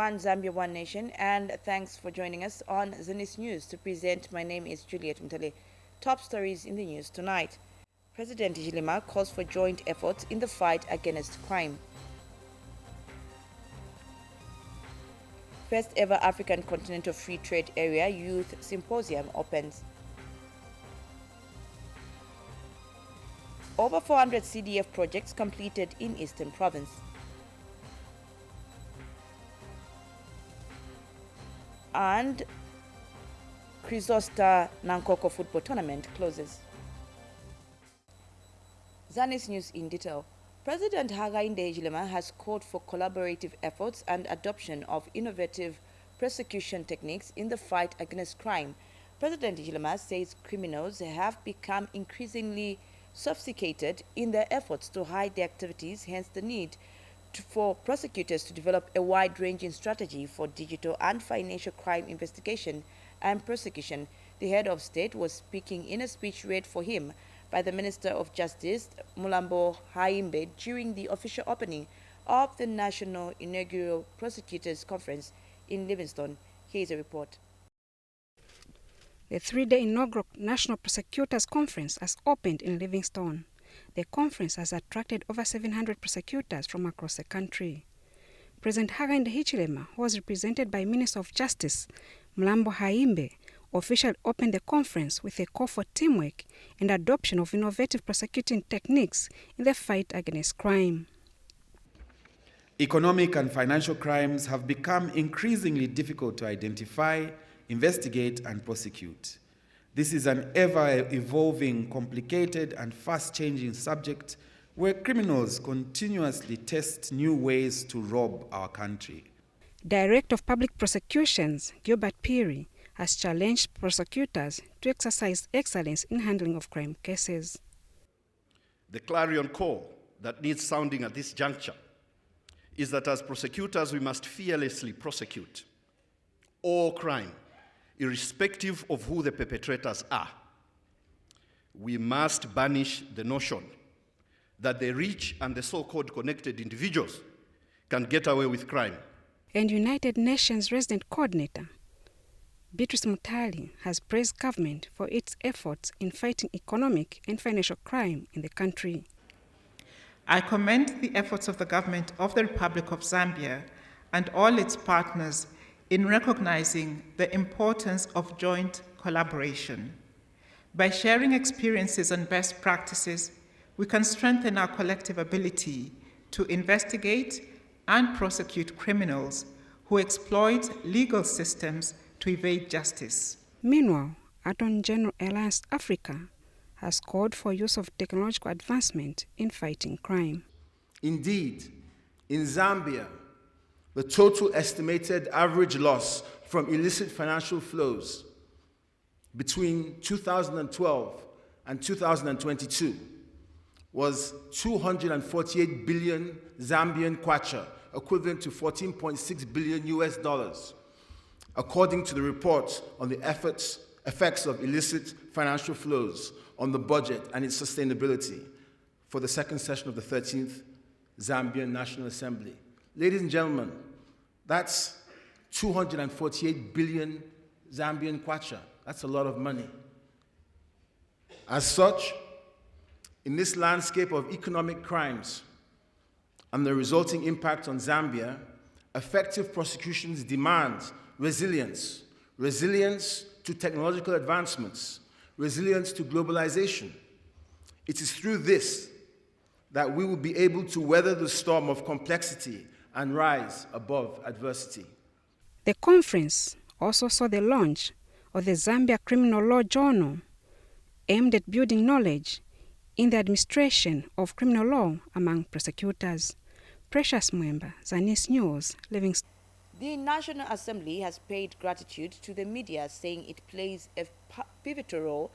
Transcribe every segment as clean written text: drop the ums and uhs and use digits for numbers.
One Zambia, One Nation, and thanks for joining us on Zanis News. To present, my name is Juliet Mtale. Top stories in the news tonight. President Hichilema calls for joint efforts in the fight against crime. First ever African Continental Free Trade Area Youth Symposium opens. Over 400 CDF projects completed in Eastern Province. And Chrysosta Nankoko football tournament closes. Zanis News in detail. President Hakainde Hichilema has called for collaborative efforts and adoption of innovative prosecution techniques in the fight against crime. President Hichilema says criminals have become increasingly sophisticated in their efforts to hide their activities, hence the need for prosecutors to develop a wide-ranging strategy for digital and financial crime investigation and prosecution. The head of state was speaking in a speech read for him by the Minister of Justice, Mulambo Haimbe, during the official opening of the National Inaugural Prosecutors Conference in Livingstone. Here is a report. The three-day inaugural National Prosecutors Conference has opened in Livingstone. The conference has attracted over 700 prosecutors from across the country. President Hakainde Hichilema, who was represented by Minister of Justice Mulambo Haimbe, officially opened the conference with a call for teamwork and adoption of innovative prosecuting techniques in the fight against crime. Economic and financial crimes have become increasingly difficult to identify, investigate, and prosecute. This is an ever-evolving, complicated, and fast-changing subject where criminals continuously test new ways to rob our country. Director of Public Prosecutions, Gilbert Peary, has challenged prosecutors to exercise excellence in handling of crime cases. The clarion call that needs sounding at this juncture is that as prosecutors we must fearlessly prosecute all crime, irrespective of who the perpetrators are. We must banish the notion that the rich and the so-called connected individuals can get away with crime. And United Nations Resident Coordinator Beatrice Mutali has praised government for its efforts in fighting economic and financial crime in the country. I commend the efforts of the government of the Republic of Zambia and all its partners in recognizing the importance of joint collaboration. By sharing experiences and best practices, we can strengthen our collective ability to investigate and prosecute criminals who exploit legal systems to evade justice. Meanwhile, Attorney General Alliance Africa has called for use of technological advancement in fighting crime. Indeed, in Zambia, the total estimated average loss from illicit financial flows between 2012 and 2022 was 248 billion Zambian kwacha, equivalent to $14.6 billion US, according to the report on the effects of illicit financial flows on the budget and its sustainability for the second session of the 13th Zambian National Assembly. Ladies and gentlemen, that's 248 billion Zambian kwacha. That's a lot of money. As such, in this landscape of economic crimes and the resulting impact on Zambia, effective prosecutions demand resilience to technological advancements, resilience to globalization. It is through this that we will be able to weather the storm of complexity and rise above adversity. The conference also saw the launch of the Zambia Criminal Law Journal, aimed at building knowledge in the administration of criminal law among prosecutors. Precious Mwemba, Zanis News, Livingstone. The National Assembly has paid gratitude to the media, saying it plays a pivotal role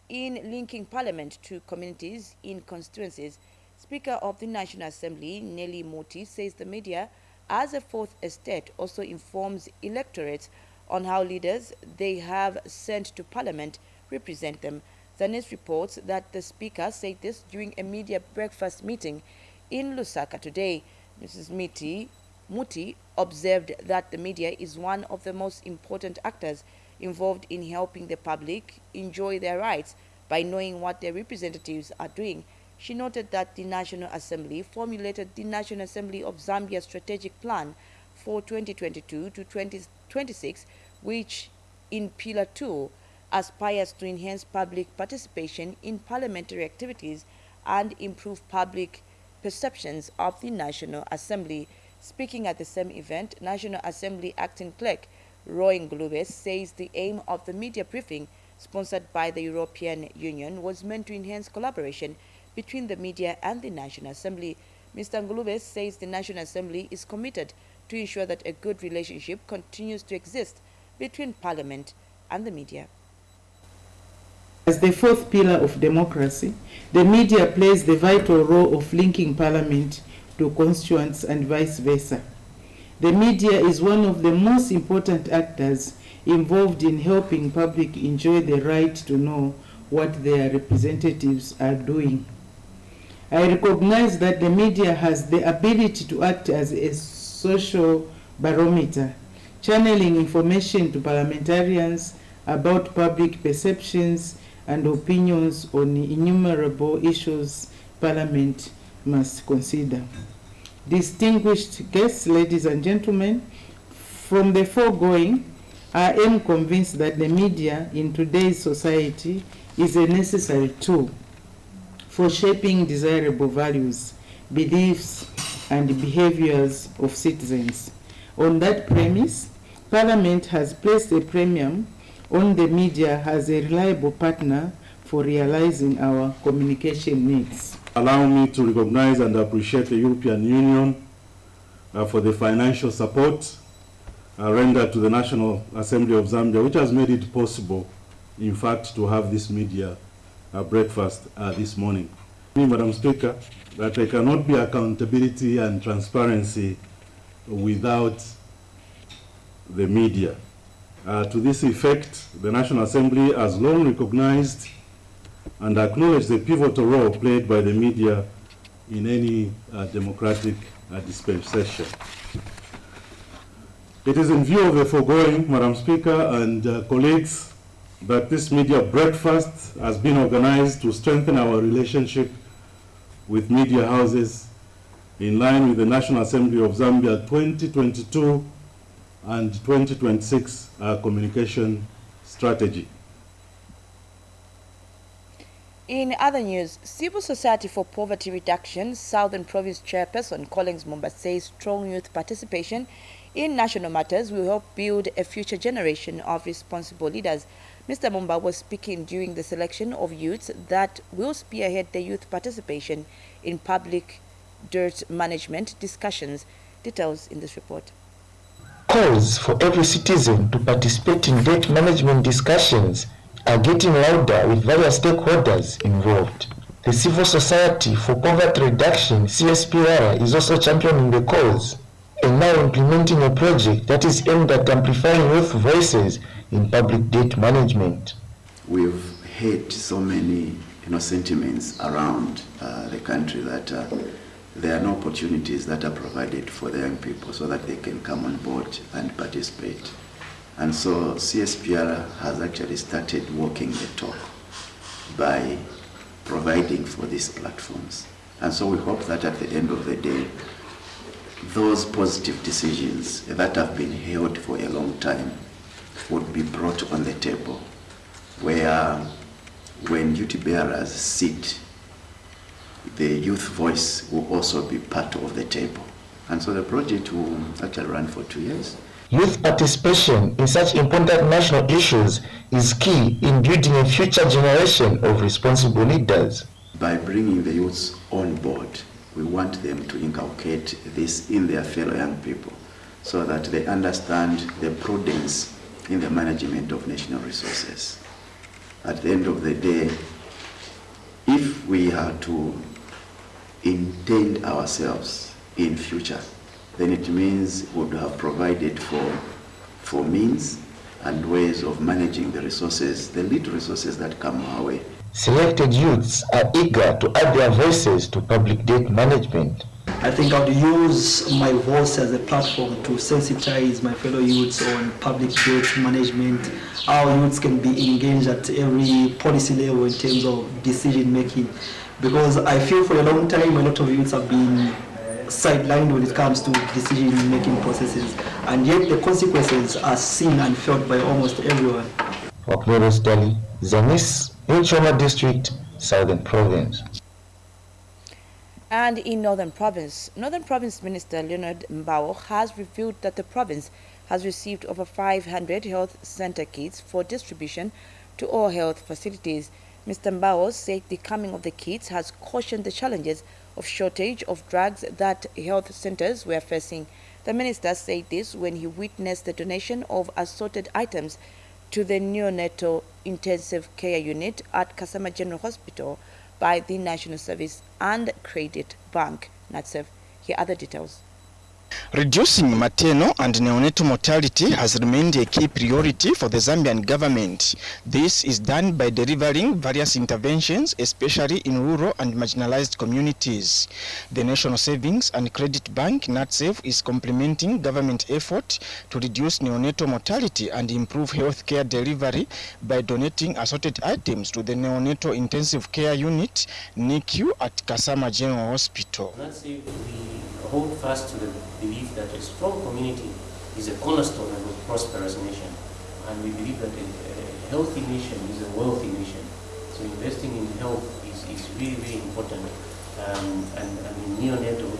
in linking Parliament to communities in constituencies. Speaker of the National Assembly, Nelly Moti, says the media, as a fourth estate, also informs electorates on how leaders they have sent to Parliament represent them. Zanis reports that the Speaker said this during a media breakfast meeting in Lusaka today. Mrs. Miti Muti observed that the media is one of the most important actors involved in helping the public enjoy their rights by knowing what their representatives are doing. She noted that the National Assembly formulated the National Assembly of Zambia Strategic Plan for 2022 to 2026, which in Pillar 2 aspires to enhance public participation in parliamentary activities and improve public perceptions of the National Assembly. Speaking at the same event, National Assembly Acting Clerk Roy Ngulube says the aim of the media briefing, sponsored by the European Union, was meant to enhance collaboration between the media and the National Assembly. Mr. Ngulube says the National Assembly is committed to ensure that a good relationship continues to exist between Parliament and the media. As the fourth pillar of democracy, the media plays the vital role of linking Parliament to constituents and vice versa. The media is one of the most important actors involved in helping public enjoy the right to know what their representatives are doing. I recognize that the media has the ability to act as a social barometer, channeling information to parliamentarians about public perceptions and opinions on innumerable issues Parliament must consider. Distinguished guests, ladies and gentlemen, from the foregoing, I am convinced that the media in today's society is a necessary tool for shaping desirable values, beliefs, and behaviors of citizens. On that premise, Parliament has placed a premium on the media as a reliable partner for realizing our communication needs. Allow me to recognize and appreciate the European Union for the financial support rendered to the National Assembly of Zambia, which has made it possible, in fact, to have this media breakfast this morning. Madam Speaker, that there cannot be accountability and transparency without the media. To this effect, the National Assembly has long recognized and acknowledged the pivotal role played by the media in any democratic dispensation. It is in view of the foregoing, Madam Speaker and colleagues, that this media breakfast has been organized to strengthen our relationship with media houses in line with the National Assembly of Zambia 2022 and 2026 communication strategy. In other news, Civil Society for Poverty Reduction Southern Province Chairperson Collins Mumba says strong youth participation in national matters will help build a future generation of responsible leaders. Mr. Mumba was speaking during the selection of youths that will spearhead the youth participation in public dirt management discussions. Details in this report. Calls for every citizen to participate in dirt management discussions are getting louder with various stakeholders involved. The Civil Society for Poverty Reduction, CSPR, is also championing the cause and now implementing a project that is aimed at amplifying youth voices in public dirt management. We've heard so many sentiments around the country that there are no opportunities that are provided for the young people so that they can come on board and participate. And so CSPR has actually started walking the talk by providing for these platforms. And so we hope that at the end of the day, those positive decisions that have been held for a long time would be brought on the table, where when duty bearers sit, the youth voice will also be part of the table. And so the project will actually run for 2 years. Youth participation in such important national issues is key in building a future generation of responsible leaders. By bringing the youths on board, we want them to inculcate this in their fellow young people so that they understand the prudence in the management of national resources. At the end of the day, if we are to entail ourselves in future, then it means we would have provided for means and ways of managing the resources, the little resources that come our way. Selected youths are eager to add their voices to public dirt management. I think I would use my voice as a platform to sensitize my fellow youths on public debt management, how youths can be engaged at every policy level in terms of decision making. Because I feel for a long time a lot of youths have been sidelined when it comes to decision making processes, and yet the consequences are seen and felt by almost everyone. Wakneros Dali, Zanis, in Choma District, Southern Province. And in Northern Province Minister Leonard Mbao has revealed that the province has received over 500 health center kits for distribution to all health facilities. Mr. Mbao said the coming of the kits has cautioned the challenges of shortage of drugs that health centers were facing. The minister said this when he witnessed the donation of assorted items to the neonatal intensive care unit at Kasama General Hospital by the National Service and Credit Bank, NATSEF. Here are the details. Reducing maternal and neonatal mortality has remained a key priority for the Zambian government. This is done by delivering various interventions, especially in rural and marginalized communities. The National Savings and Credit Bank, NATSEF, is complementing government effort to reduce neonatal mortality and improve health care delivery by donating assorted items to the Neonatal Intensive Care Unit, NICU, at Kasama General Hospital. NATSEF, we hold fast to the belief that a strong community is a cornerstone of a prosperous nation, and we believe that a healthy nation is a wealthy nation. So investing in health is really, really important, and in neonatal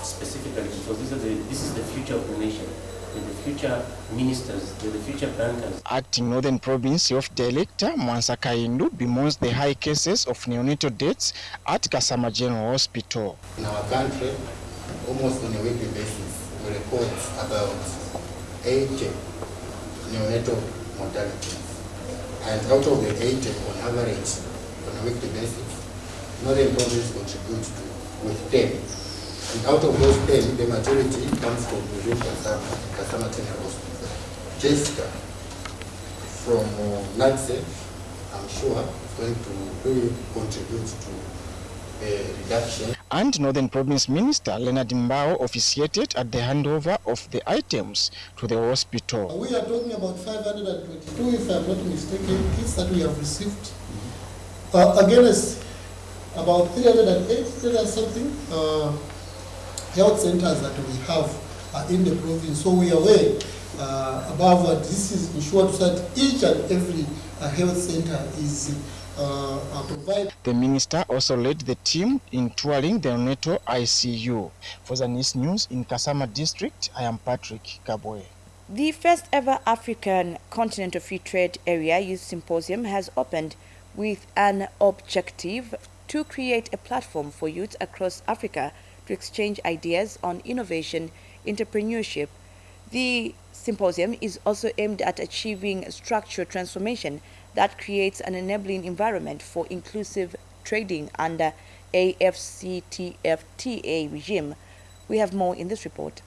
specifically, because this is the future of the nation. They're the future ministers, they're the future bankers. Acting Northern Province Health Director Mwansa Kaindu bemoans the high cases of neonatal deaths at Kasama General Hospital. In our country, almost on a weekly basis, we report about 80 neonatal mortalities. And out of the 80, on average, on a weekly basis, Northern Province contributes with 10. And out of those 10, the majority comes from within Kasama General Hospital. Jessica from NATSEF, I'm sure, is going to really contribute to a reduction. And Northern Province Minister Leonard Mbao officiated at the handover of the items to the hospital. We are talking about 522, if I'm not mistaken, kits that we have received. Against about 308, something health centers that we have in the province. So we are aware above what this is ensured that each and every health center is provided. The minister also led the team in touring the neonatal ICU. For Zanis News in Kasama District, I am Patrick Kabwe. The first ever African Continental Free Trade Area Youth Symposium has opened with an objective to create a platform for youth across Africa to exchange ideas on innovation, entrepreneurship. The symposium is also aimed at achieving structural transformation that creates an enabling environment for inclusive trading under AfCFTA regime. We have more in this report.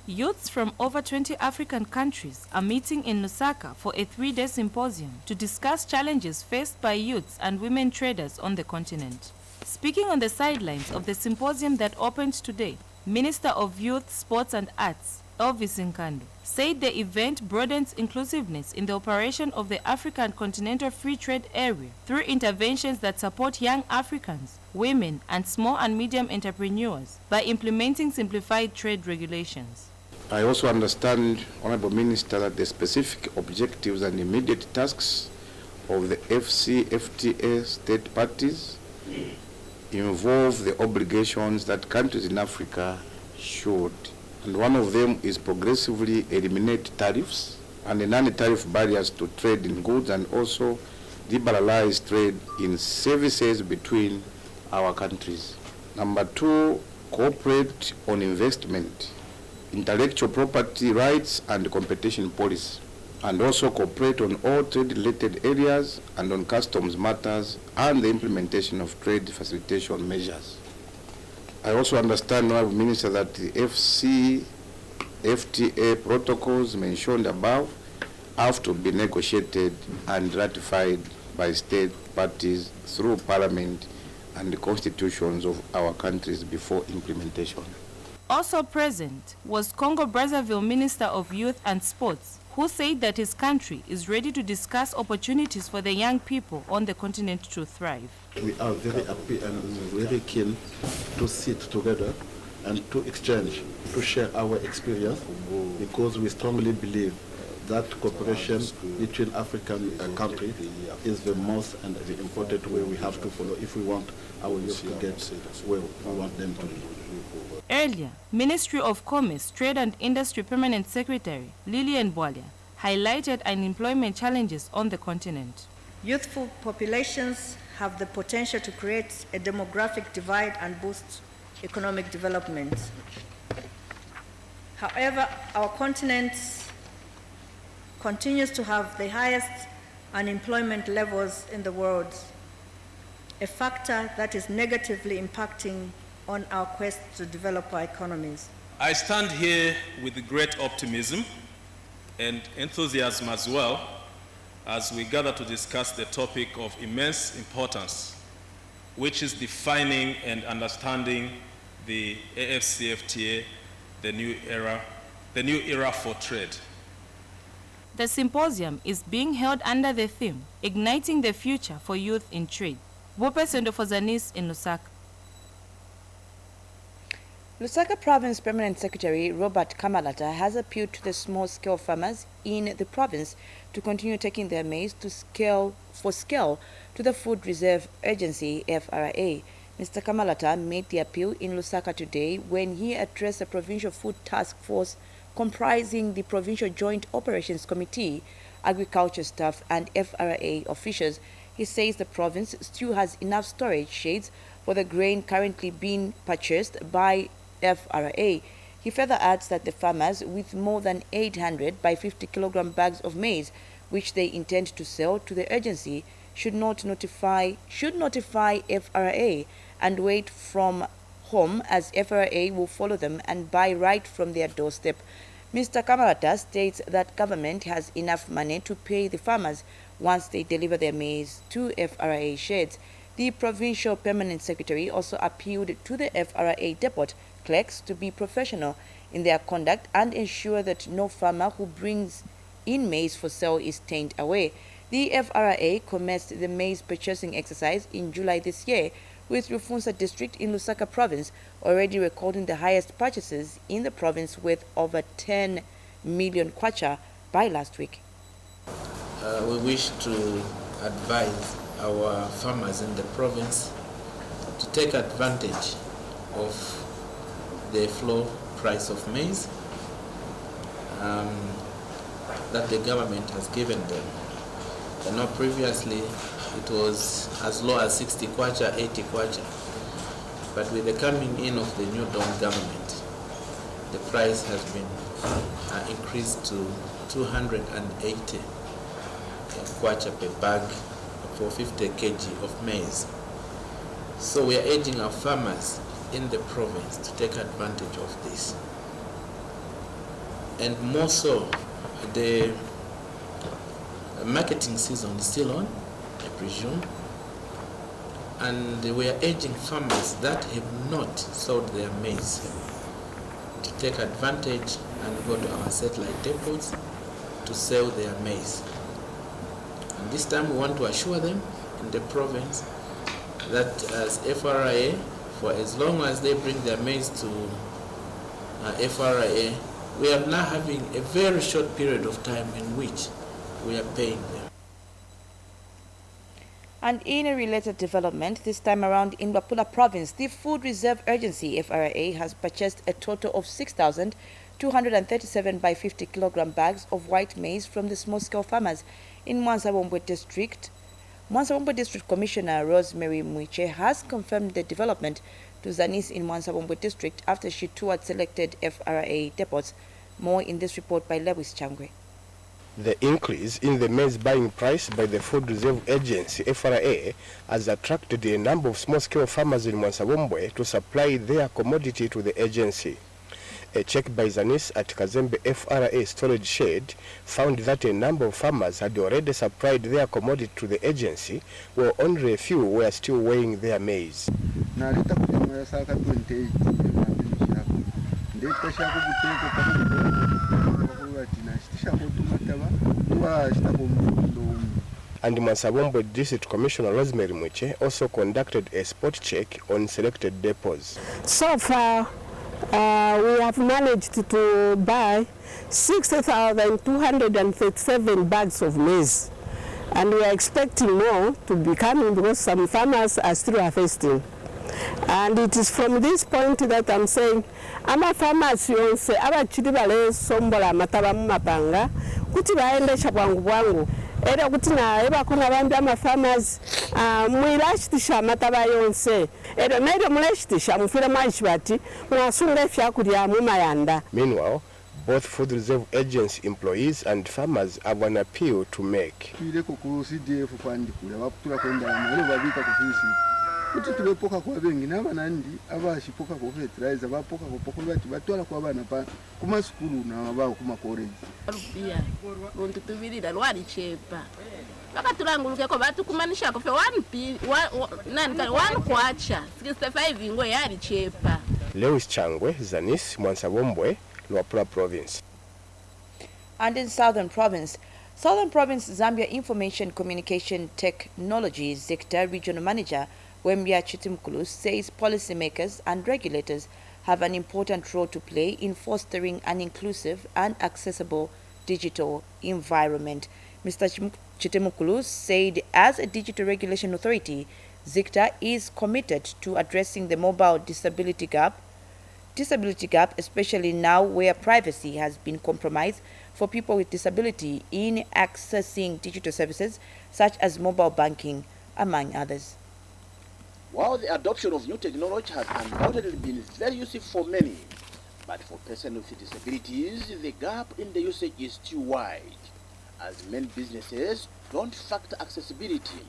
Youths from over 20 African countries are meeting in Lusaka for a 3-day symposium to discuss challenges faced by youths and women traders on the continent. Speaking on the sidelines of the symposium that opened today, Minister of Youth, Sports and Arts, Elvis Nkando, said the event broadens inclusiveness in the operation of the African Continental Free Trade Area through interventions that support young Africans, women and small and medium entrepreneurs by implementing simplified trade regulations. I also understand, Honorable Minister, that the specific objectives and immediate tasks of the AfCFTA state parties involve the obligations that countries in Africa should. And one of them is progressively eliminate tariffs and non-tariff barriers to trade in goods, and also liberalize trade in services between our countries. Number 2, cooperate on investment, intellectual property rights and competition policy, and also cooperate on all trade-related areas and on customs matters and the implementation of trade facilitation measures. I also understand, Honourable Minister, that the AfCFTA protocols mentioned above have to be negotiated and ratified by state parties through Parliament and the constitutions of our countries before implementation. Also present was Congo-Brazzaville Minister of Youth and Sports, who said that his country is ready to discuss opportunities for the young people on the continent to thrive. We are very happy and very keen to sit together and to exchange, to share our experience, because we strongly believe that cooperation between African countries is the most and the important way we have to follow if we want our youth to get where we want them to be. Earlier, Ministry of Commerce, Trade and Industry Permanent Secretary Lillian Bwalia highlighted unemployment challenges on the continent. Youthful populations have the potential to create a demographic divide and boost economic development. However, our continent continues to have the highest unemployment levels in the world, a factor that is negatively impacting on our quest to develop our economies. I stand here with great optimism and enthusiasm as well as we gather to discuss the topic of immense importance, which is defining and understanding the AFCFTA, the new era for trade. The symposium is being held under the theme, Igniting the Future for Youth in Trade. Bope Sendo for Zanis in Lusaka. Lusaka Province Permanent Secretary Robert Kamalata has appealed to the small-scale farmers in the province to continue taking their maize to scale to the Food Reserve Agency, FRA. Mr. Kamalata made the appeal in Lusaka today when he addressed the Provincial Food Task Force comprising the Provincial Joint Operations Committee, agriculture staff and FRA officials. He says the province still has enough storage sheds for the grain currently being purchased by FRA. He further adds that the farmers with more than 800 by 50 kilogram bags of maize, which they intend to sell to the agency, should notify FRA and wait from home, as FRA will follow them and buy right from their doorstep. Mr. Kamarata states that government has enough money to pay the farmers once they deliver their maize to FRA sheds. The Provincial Permanent Secretary also appealed to the FRA depot clerks to be professional in their conduct and ensure that no farmer who brings in maize for sale is taken away. The FRA commenced the maize purchasing exercise in July this year, with Rufunsa district in Lusaka province already recording the highest purchases in the province with over 10 million kwacha by last week. We wish to advise our farmers in the province to take advantage of the floor price of maize that the government has given them. And not previously it was as low as 60 kwacha, 80 kwacha. But with the coming in of the new Dom government, the price has been increased to 280 kwacha per bag for 50 kg of maize. So we are urging our farmers in the province to take advantage of this. And more so, the marketing season is still on, I presume, and we are urging farmers that have not sold their maize to take advantage and go to our satellite depots to sell their maize. And this time we want to assure them in the province that as FRA, for as long as they bring their maize to FRA, we are now having a very short period of time in which we are paying them. And in a related development, this time around in Wapula province, the Food Reserve Agency, FRA, has purchased a total of 6,237 by 50 kilogram bags of white maize from the small-scale farmers in Mwanza-Wombwe district. Mwanza-Wombwe District Commissioner Rosemary Mwiche has confirmed the development to Zanis in Mwanza-Wombwe District after she toured selected FRA depots. More in this report by Lewis Changwe. The increase in the maize buying price by the Food Reserve Agency, FRA, has attracted a number of small-scale farmers in Mwanza-Wombwe to supply their commodity to the agency. A check by Zanis at Kazembe FRA storage shed found that a number of farmers had already supplied their commodity to the agency, while only a few were still weighing their maize. And Masabombo District Commissioner Rosemary Mwiche also conducted a spot check on selected depots. So far, we have managed to buy 60,237 bags of maize, and we are expecting more to be coming because some farmers are still harvesting. And it is from this point that I'm saying, ama farmers yonse abachiri bale sombola mataba mumapanga kuti baendesha bwangu bwangu era kuti na eba kuna bambi ama farmers mwirashitisha mataba yonse era naire muleshitisha mufire mwashibati mwasunga fyakulya mumayanda. Meanwhile, both Food Reserve Agency employees and farmers have an appeal to make. kuti tivepoka kwa vengi navanandi avashipoka kwa fertilizer vapoka kwa vati vatwala kwa vana pa kumasukuru na vavo kumakoreji rupia runtu tuvirira rwari chepa vakatulangulukeko vatukumanisha kofe 1 kwacha 65 ingo yari chepa. Lewis Changwe, Zanis, Mwansabombwe, Luapula Province. And in Southern Province, Zambia Information Communication Technology Sector Regional Manager Wembia Chitimkulu says policymakers and regulators have an important role to play in fostering an inclusive and accessible digital environment. Mr. Chitimkulu said as a digital regulation authority, ZICTA is committed to addressing the mobile disability gap, especially now where privacy has been compromised for people with disability in accessing digital services such as mobile banking, among others. While the adoption of new technology has undoubtedly been very useful for many, but for persons with disabilities, the gap in the usage is too wide, as many businesses don't factor accessibility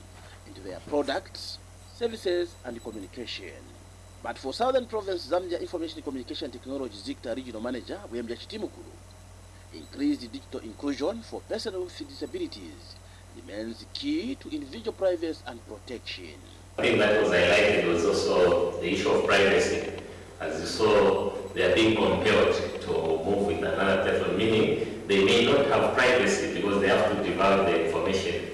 into their products, services, and communication. But for Southern Province Zambia Information Communication Technology ZICTA Regional Manager Wembia Chitimkulu, increased digital inclusion for persons with disabilities remains key to individual privacy and protection. I think that was highlighted was also the issue of privacy. As you saw, they are being compelled to move with another platform, meaning they may not have privacy because they have to divulge the information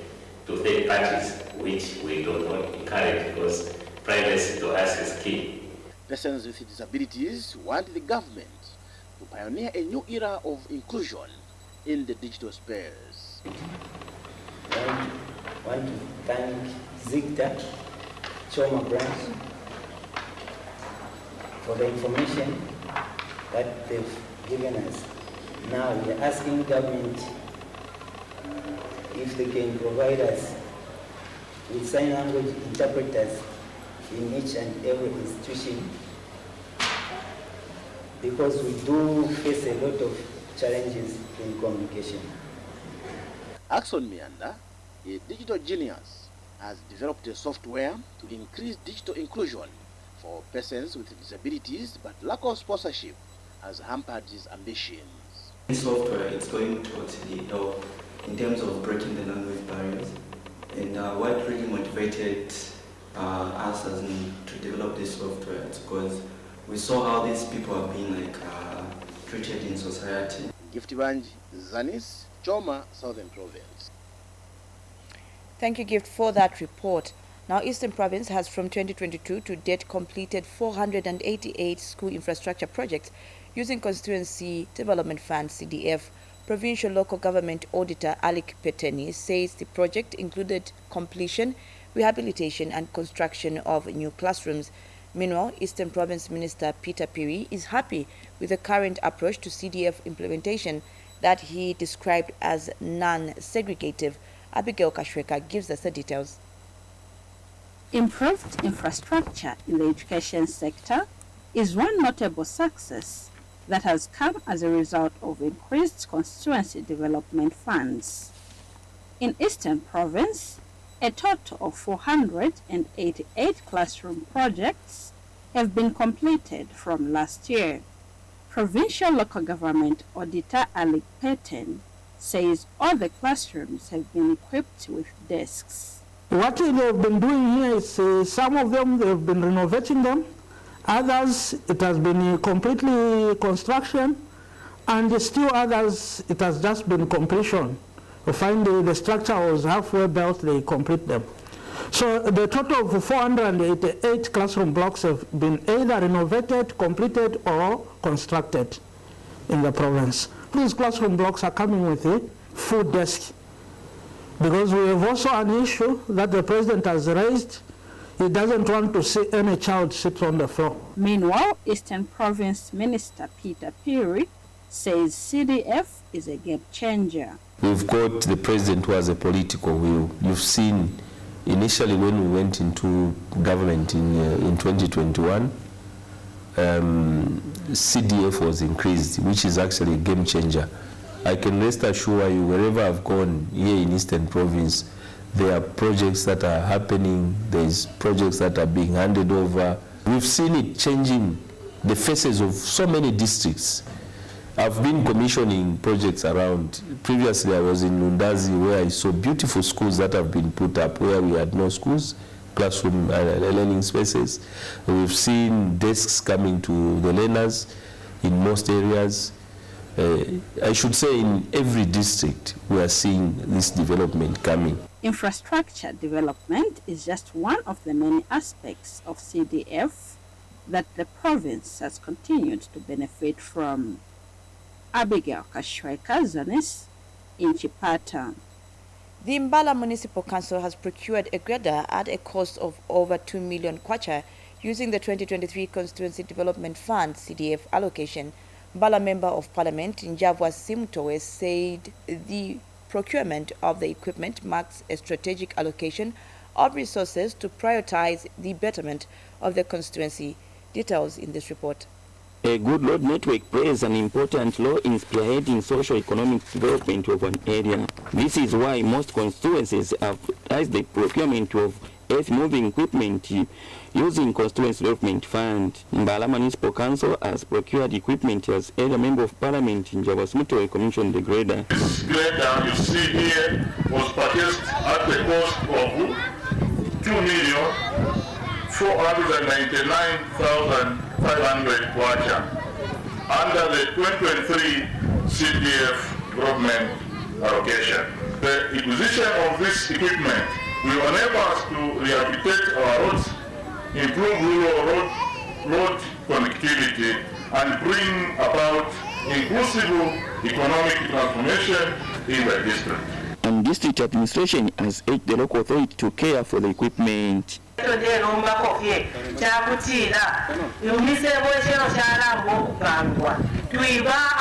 to third parties, which we don't encourage because privacy to us is key. Persons with disabilities want the government to pioneer a new era of inclusion in the digital space. I want to thank ZICTA Choma branch for the information that they've given us. Now we're asking government if they can provide us with sign language interpreters in each and every institution, because we do face a lot of challenges in communication. Axon Mianda, a digital genius, has developed a software to increase digital inclusion for persons with disabilities, but lack of sponsorship has hampered his ambitions. This software is going to totally help in terms of breaking the language barriers, and what really motivated us as to develop this software is because we saw how these people are being treated in society. Giftibanj Zanis, Choma, Southern Province. Thank you, Gift, for that report. Now, Eastern Province has from 2022 to date completed 488 school infrastructure projects using Constituency Development Fund CDF. Provincial Local Government Auditor Alik Peteni says the project included completion, rehabilitation and construction of new classrooms. Meanwhile, Eastern Province Minister Peter Piri is happy with the current approach to CDF implementation that he described as non-segregative. Abigail Kashweka gives us the details. Improved infrastructure in the education sector is one notable success that has come as a result of increased constituency development funds. In Eastern Province, a total of 488 classroom projects have been completed from last year. Provincial Local Government Auditor Alec Patton says all the classrooms have been equipped with desks. What they have been doing here is some of them they have been renovating them, others it has been completely construction, and still others it has just been completion. You find the structure was halfway built, they complete them. So the total of 488 classroom blocks have been either renovated, completed, or constructed in the province. These classroom blocks are coming with a full desk, because we have also an issue that the president has raised. He doesn't want to see any child sit on the floor. Meanwhile, Eastern Province Minister Peter Piri says CDF is a game changer. We've got the president who has a political will. You've seen initially when we went into government in 2021, CDF was increased, which is actually a game changer. I can rest assure you, wherever I've gone here in Eastern Province, there are projects that are happening, there's projects that are being handed over. We've seen it changing the faces of so many districts. I've been commissioning projects around. Previously I was in Lundazi, where I saw beautiful schools that have been put up where we had no schools, classroom learning spaces. We've seen desks coming to the learners in most areas. I should say in every district we are seeing this development coming. Infrastructure development is just one of the many aspects of CDF that the province has continued to benefit from. Abigail Kashwaika, Zanis, in Chipata. The Mbala Municipal Council has procured a grader at a cost of over 2 million kwacha using the 2023 Constituency Development Fund CDF allocation. Mbala Member of Parliament Njavwa Simtowe said the procurement of the equipment marks a strategic allocation of resources to prioritize the betterment of the constituency. Details in this report. A good road network plays an important role in spearheading socio-economic development of an area. This is why most constituencies have prioritized the procurement of earth-moving equipment using Constituency Development Fund. Mbala Municipal Council has procured equipment as Area Member of Parliament in Javasmuto commissioned the grader. This grader you see here was purchased at the cost of 2,499,500 kwacha under the 2023 CDF development allocation. The acquisition of this equipment will enable us to rehabilitate our roads, improve rural road connectivity, and bring about inclusive economic transformation in the district. And district administration has urged the local authority to care for the equipment. Tuiba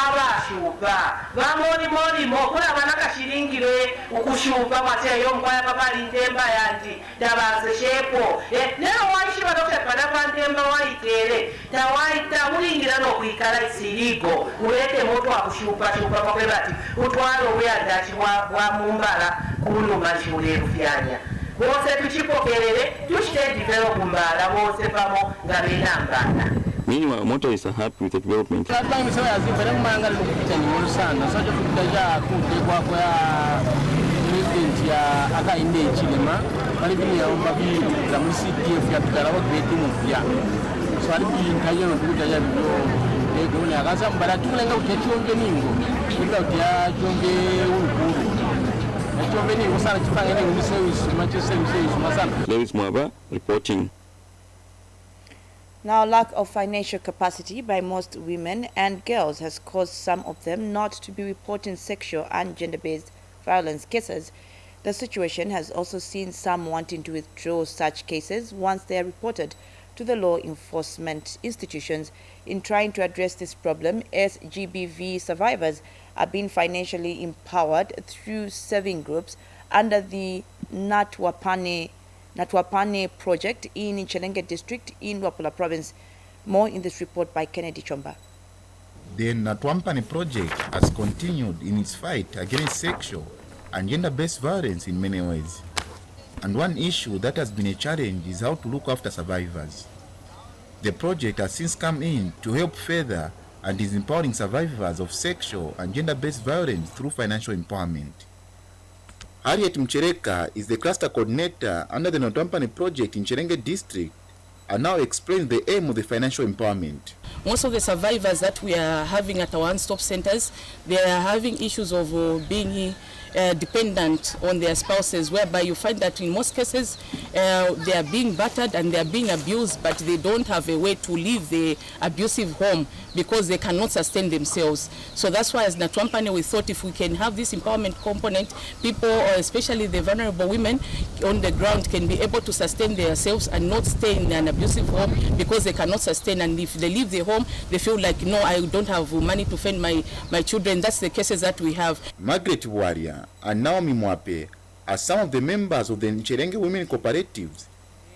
abashuba bamoni moni mokula banaka shiringire ukushuba mateyo mkwaya babali ntemba yanti dabaze shepo nero waishi badokya padapa ntemba waitere tawaita mulingira no kuikala isirigo ulete moto akushupa shupa kwa bati utwalo buyadachi wa mumbala kunu mashule rufyanya bose tuchipokelele tushite develop Mbala bose pamo ngabena. Meanwhile, motorists are happy with the development. Lewis Mwaba reporting. Now, lack of financial capacity by most women and girls has caused some of them not to be reporting sexual and gender-based violence cases. The situation has also seen some wanting to withdraw such cases once they are reported to the law enforcement institutions. In trying to address this problem, SGBV survivors are being financially empowered through saving groups under the Natwapane project in Chelenge district in Wapula province. More in this report by Kennedy Chomba. The Natwampane project has continued in its fight against sexual and gender-based violence in many ways. And one issue that has been a challenge is how to look after survivors. The project has since come in to help further and is empowering survivors of sexual and gender-based violence through financial empowerment. Harriet Mchereka is the cluster coordinator under the Notwampani project in Cherenge district and now explains the aim of the financial empowerment. Most of the survivors that we are having at our one-stop centers, they are having issues of being dependent on their spouses, whereby you find that in most cases they are being battered and they are being abused, but they don't have a way to leave the abusive home because they cannot sustain themselves. So that's why as Natwampane we thought if we can have this empowerment component, people, especially the vulnerable women on the ground, can be able to sustain themselves and not stay in an abusive home because they cannot sustain, and if they leave the home they feel like, no, I don't have money to feed my children. That's the cases that we have. Margaret Waria and Naomi Mwape are some of the members of the Ncherenge Women Cooperatives,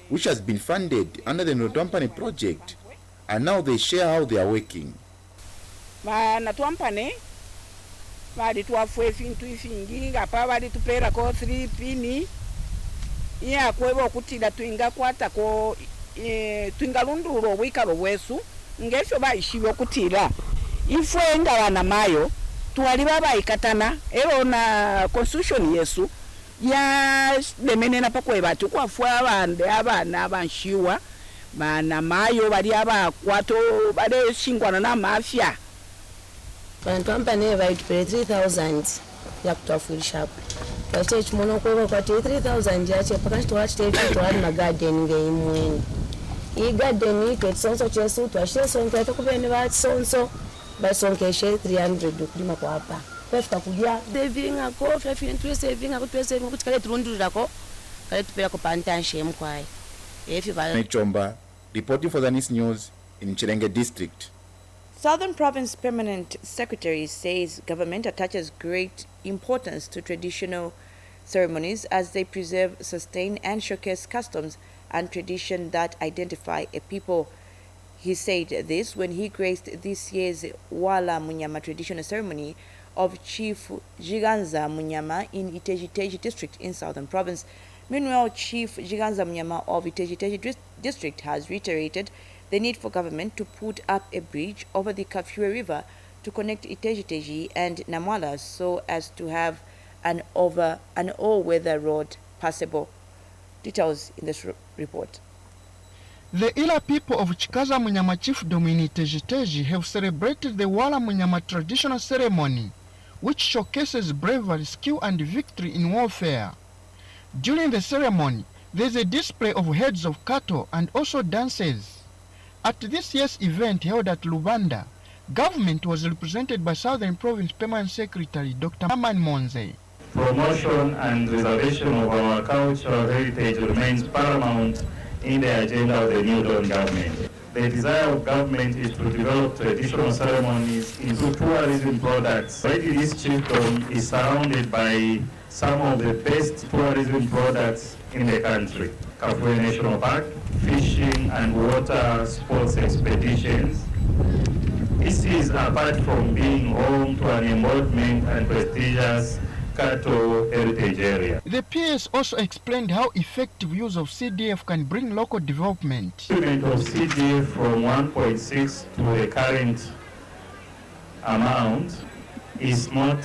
which has been funded under the Notwampane project, and now they share how they are working. Natwampane vadi tuafue fintu ifingi ngapa vadi tupera ko 3 pini iya kwevo kutida tuinga kwata ko twingalunduro wikalo wesu ngesho baishiwe kutira ifwe ngabana mayo tuwali babayikatana ero na constitution yesu ya lemenena pakwe batu kwafwa abana abanshiwa bana mayo bali abakwato bale shingwana na mafia Natwampane vaitupere 3000 yakutafurisha pachite chimono kweva kwati 3000 yache pakati twachite twali magarden ngeimweni I garden twetsonso chesu twashesonke takubene batsonso basonkeshe 300 kulima kwapa kwafika kujya devinga ko 5 saving kuti kale turundurirako kale tupera ko pantanshe mkwai efi ba Chomba reporting for Zanis News in Cherenge district. Southern Province Permanent Secretary says government attaches great importance to traditional ceremonies as they preserve, sustain and showcase customs and tradition that identify a people. He said this when he graced this year's Wala Munyama traditional ceremony of Chief Jiganza Munyama in Iteji district in Southern Province. Meanwhile, Chief Jiganza Munyama of Iteji district has reiterated the need for government to put up a bridge over the Kafue River to connect Iteji and Namwala so as to have an all-weather road passable. Details in this report. The Ila people of Chikaza Munyama Chiefdom in Iteji have celebrated the Wala Munyama traditional ceremony, which showcases bravery, skill and victory in warfare. During the ceremony, there is a display of heads of cattle and also dances. At this year's event held at Lubanda, government was represented by Southern Province Permanent Secretary Dr. Aman Monze. Promotion and preservation of our cultural heritage remains paramount in the agenda of the New Dawn government. The desire of government is to develop traditional ceremonies into tourism products. Already this chiefdom is surrounded by some of the best tourism products in the country. Kafue National Park, fishing and water sports expeditions. This is apart from being home to an embodiment and prestigious cattle heritage area. The PS also explained how effective use of CDF can bring local development. Payment of CDF from 1.6 to the current amount is not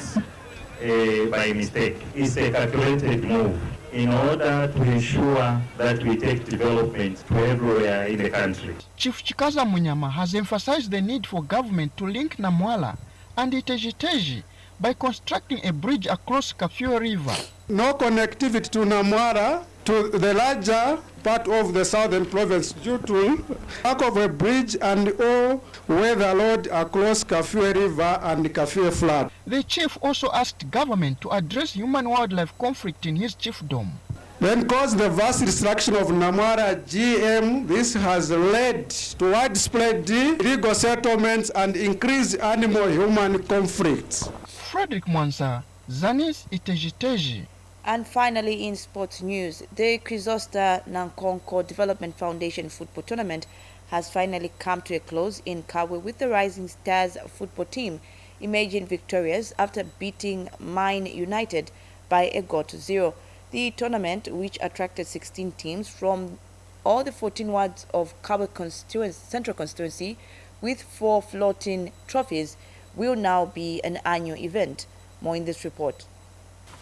by mistake. It's a calculated move in order to ensure that we take development to everywhere in the country. Chief Chikaza Munyama has emphasized the need for government to link Namwala and Iteji by constructing a bridge across Kafue River. No connectivity to Namwala to the larger part of the southern province due to lack of a bridge and all-weather road across Kafue River and Kafue flood. The chief also asked government to address human-wildlife conflict in his chiefdom. Then caused the vast destruction of Namwala GM. This has led to widespread illegal settlements and increased animal-human conflicts. Frederick Mwansa, Zanis, Iteji. And finally, in sports news, the Chrysosta Nankonko Development Foundation football tournament has finally come to a close in Kabwe with the Rising Stars football team emerging victorious after beating Mine United by a goal to 0. The tournament, which attracted 16 teams from all the 14 wards of Kabwe Central Constituency, with 4 floating trophies, will now be an annual event. More in this report.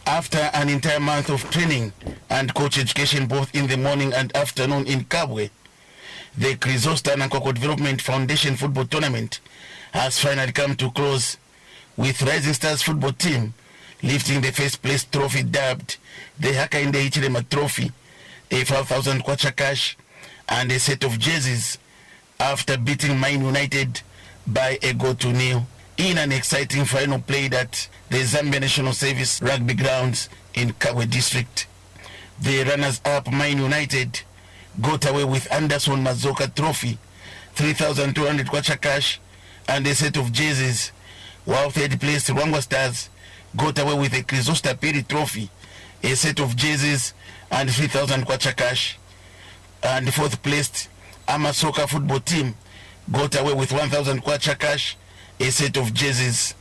After an entire month of training and coach education both in the morning and afternoon in Kabwe, the Chrysosta Nankoko Development Foundation football tournament has finally come to close, with Rising Stars football team lifting the first place trophy dubbed the Hakainde Hichilema Trophy, a 5,000 kwacha cash and a set of jerseys after beating Mine United by a goal to nil in an exciting final played at the Zambia National Service Rugby Grounds in Kabwe District. The runners-up Mine United got away with Anderson Mazoka Trophy, 3,200 kwacha cash and a set of jerseys, while third place Rwangwa Stars got away with a Chrysosta Piri Trophy, a set of jerseys and 3,000 kwacha cash. And fourth placed Amasoka football team got away with 1,000 kwacha cash, a set of jerseys.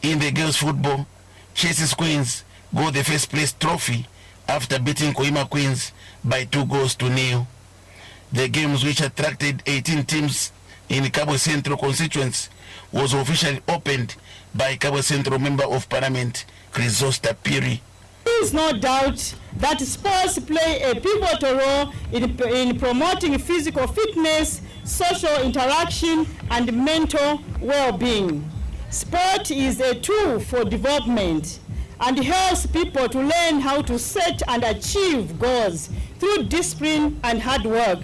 In the girls football, Chases Queens got the first place trophy after beating Kohima Queens by 2 goals to nil. The games, which attracted 18 teams in Kabwe Central constituents, was officially opened by Kabwe Central Member of Parliament Chrysosta Piri. There is no doubt that sports play a pivotal role in promoting physical fitness, social interaction, and mental well-being. Sport is a tool for development and helps people to learn how to set and achieve goals through discipline and hard work.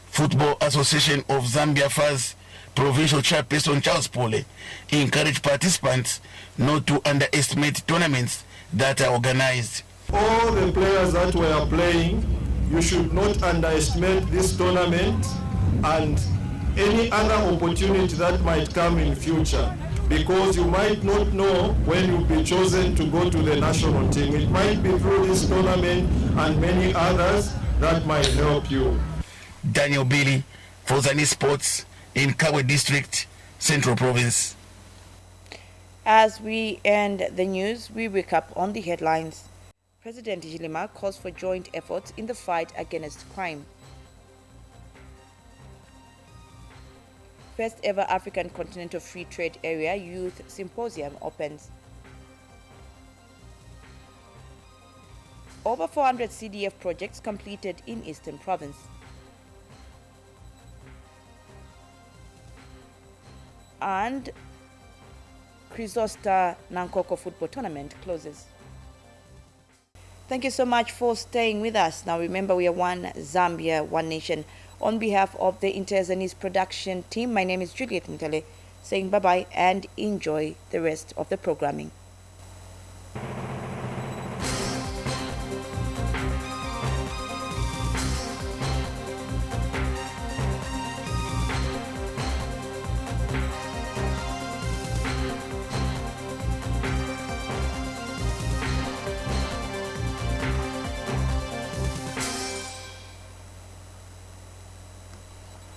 Football Association of Zambia FAS Provincial Chairperson Charles Pole encouraged participants not to underestimate tournaments that are organized. All the players that were playing, you should not underestimate this tournament and any other opportunity that might come in future, because you might not know when you'll be chosen to go to the national team. It might be through this tournament and many others that might help you. Daniel Billy for Zanis Sports in Kabwe District, Central Province. As we end the news, we recap on the headlines. President Hichilema calls for joint efforts in the fight against crime. First ever African Continental Free Trade Area Youth Symposium opens. Over 400 CDF projects completed in Eastern Province. And Chrysosta Nankoko football tournament closes. Thank you so much for staying with us. Now remember, we are one Zambia, one nation. On behalf of the Zanis production team, my name is Juliet Ntele, saying bye-bye and enjoy the rest of the programming.